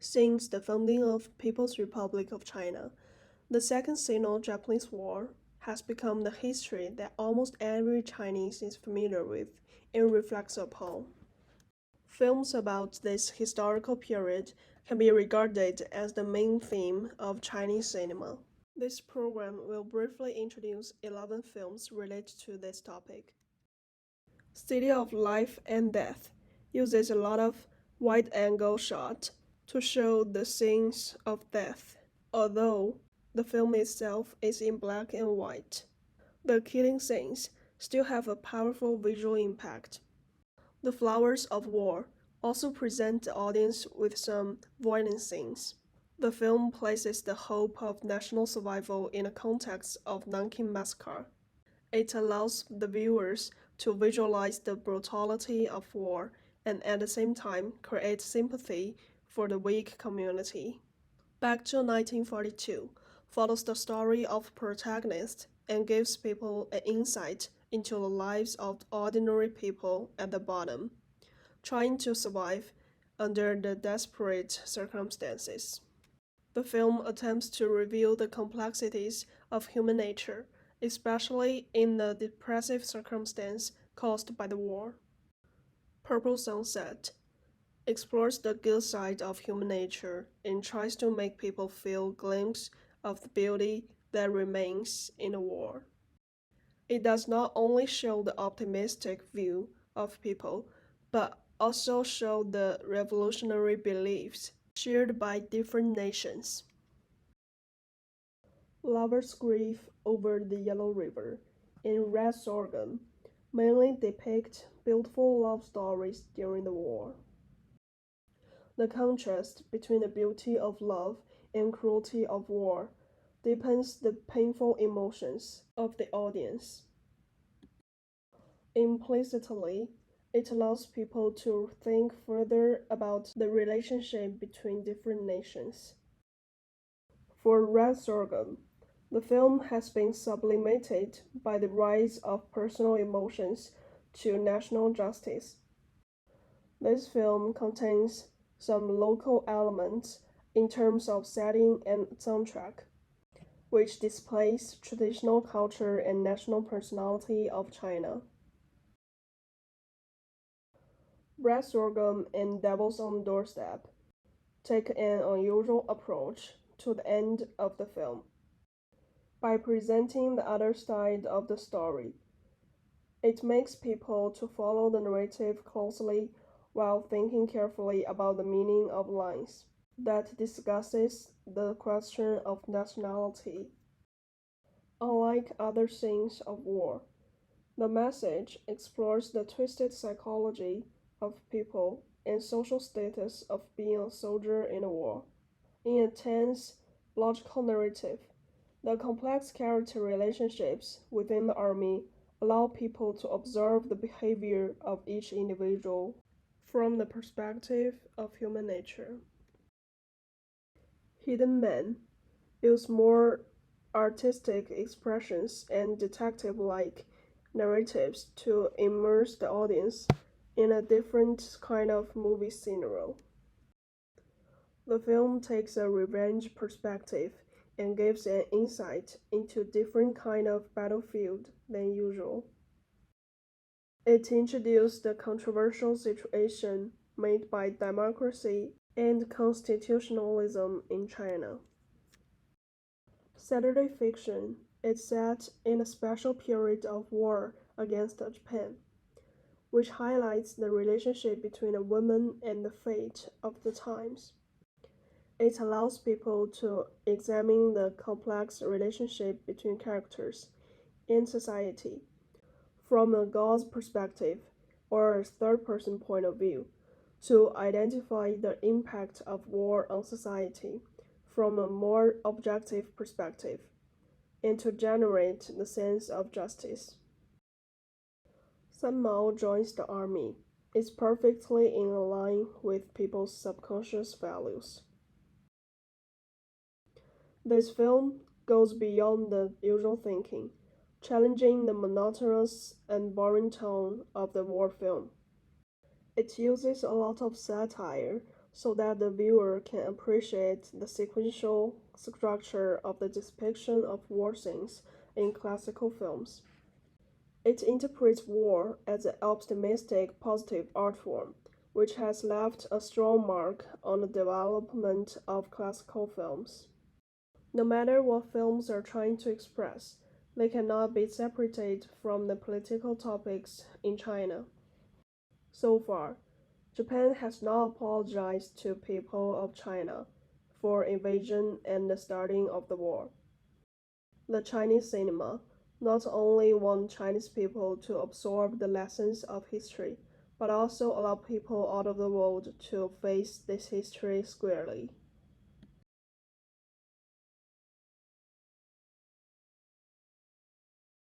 Since the founding of People's Republic of China, the Second Sino-Japanese War has become the history that almost every Chinese is familiar with and reflects upon. Films about this historical period can be regarded as the main theme of Chinese cinema. This program will briefly introduce 11 films related to this topic. City of Life and Death uses a lot of wide-angle shot to show the scenes of death, although the film itself is in black and white. The killing scenes still have a powerful visual impact. The Flowers of War also present the audience with some violent scenes. The film places the hope of national survival in the context of Nanking Massacre. It allows the viewers to visualize the brutality of war and at the same time create sympathy for the weak community. Back to 1942 follows the story of protagonist and gives people an insight into the lives of ordinary people at the bottom, trying to survive under the desperate circumstances. The film attempts to reveal the complexities of human nature, especially in the depressive circumstance caused by the war. Purple Sunset explores the good side of human nature and tries to make people feel a glimpse of the beauty that remains in the war. It does not only show the optimistic view of people, but also show the revolutionary beliefs shared by different nations. Lovers' Grief over the Yellow River and Red Sorghum mainly depict beautiful love stories during the war. The contrast between the beauty of love and cruelty of war deepens the painful emotions of the audience. Implicitly, it allows people to think further about the relationship between different nations. For Red Sorghum, the film has been sublimated by the rise of personal emotions to national justice. This film contains some local elements in terms of setting and soundtrack, which displays traditional culture and national personality of China. Red Sorghum and Devils on the Doorstep take an unusual approach to the end of the film. By presenting the other side of the story, it makes people to follow the narrative closely while thinking carefully about the meaning of lines that discusses the question of nationality. Unlike other scenes of war, the message explores the twisted psychology of people and social status of being a soldier in a war. In a tense, logical narrative, the complex character relationships within the army allow people to observe the behavior of each individual from the perspective of human nature. Hidden Men use more artistic expressions and detective-like narratives to immerse the audience in a different kind of movie scenario. The film takes a revenge perspective and gives an insight into different kind of battlefield than usual. It introduced the controversial situation made by democracy and constitutionalism in China. Saturday Fiction is set in a special period of war against Japan, which highlights the relationship between a woman and the fate of the times. It allows people to examine the complex relationship between characters in society from a God's perspective or a third-person point of view to identify the impact of war on society from a more objective perspective and to generate the sense of justice. Sun Mao joins the army is perfectly in line with people's subconscious values. This film goes beyond the usual thinking, challenging the monotonous and boring tone of the war film. It uses a lot of satire so that the viewer can appreciate the sequential structure of the depiction of war scenes in classical films. It interprets war as an optimistic, positive art form, which has left a strong mark on the development of classical films. No matter what films are trying to express, they cannot be separated from the political topics in China. So far, Japan has not apologized to people of China for invasion and the starting of the war. The Chinese cinema not only want Chinese people to absorb the lessons of history, but also allow people out of the world to face this history squarely.